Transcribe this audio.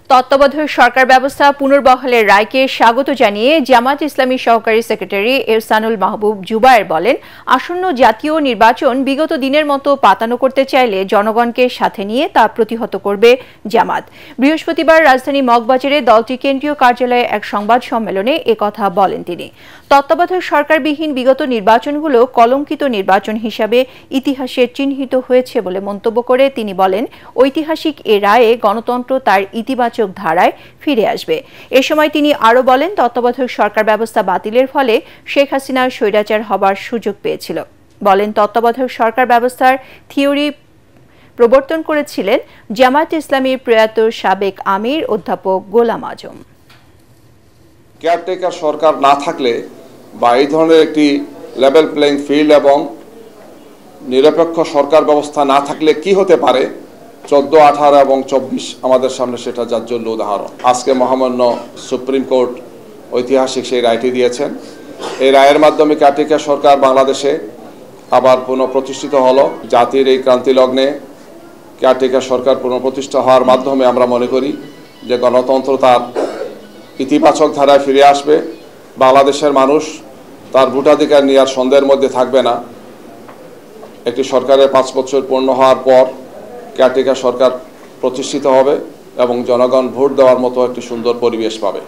তত্ত্বাবধায়ক সরকার ব্যবস্থা পুনর্বহালের রায়কে স্বাগত জানিয়ে জামায়াত ইসলামী সহকারী সেক্রেটারি এহসানুল মাহবুব জুবায়ের বলেন, আসন্ন জাতীয় নির্বাচন বিগত দিনের মতো পাতানো করতে চাইলে জনগণকে সাথে নিয়ে তা প্রতিহত করবে জামাত। বৃহস্পতিবার রাজধানী মগবাজারে দলটির কেন্দ্রীয় কার্যালয়ে এক সংবাদ সম্মেলনে একথা বলেন তিনি। তত্ত্বাবধায়ক সরকারবিহীন বিগত নির্বাচনগুলো কলঙ্কিত নির্বাচন হিসাবে ইতিহাসে চিহ্নিত হয়েছে বলে মন্তব্য করে তিনি বলেন, ঐতিহাসিক এ রায়ে গণতন্ত্র তার ইতিবাচক ধারায় ফিরে আসবে। এ সময় তিনি আরও বলেন, তত্ত্বাবধায়ক সরকার ব্যবস্থা বাতিলের ফলে শেখ হাসিনা স্বৈরাচার হবার সুযোগ পেয়েছিল। বলেন, তত্ত্বাবধায়ক সরকার ব্যবস্থার থিওরি প্রবর্তন করেছিলেন জামায়াত ইসলামীর প্রয়াত সাবেক আমির অধ্যাপক গোলাম আজম। কেয়ারটেকার সরকার না থাকলে বা এই ধরনের একটি লেভেল প্লেইং ফিল্ড এবং নিরপেক্ষ সরকার ব্যবস্থা না থাকলে কি হতে পারে, 14, 18 এবং 24 আমাদের সামনে সেটা জাজ্বল্য উদাহরণ। আজকে মহামান্য সুপ্রিম কোর্ট ঐতিহাসিক সেই রায়টি দিয়েছেন। এই রায়ের মাধ্যমে কেয়ারটেকার সরকার বাংলাদেশে আবার পুনঃপ্রতিষ্ঠিত হলো। জাতির এই ক্রান্তি লগ্নে কেয়ারটেকার সরকার পুনঃপ্রতিষ্ঠা হওয়ার মাধ্যমে আমরা মনে করি যে গণতন্ত্র তার ইতিবাচক ধারায় ফিরে আসবে। বাংলাদেশের মানুষ তার ভোটাধিকার নিয়ে আর সন্দেহের মধ্যে থাকবে না। একটি সরকারের 5 বছর পূর্ণ হওয়ার পর কেয়ারটেকার সরকার প্রতিষ্ঠিত হবে এবং জনগণ ভোট দেওয়ার মতো একটি সুন্দর পরিবেশ পাবে।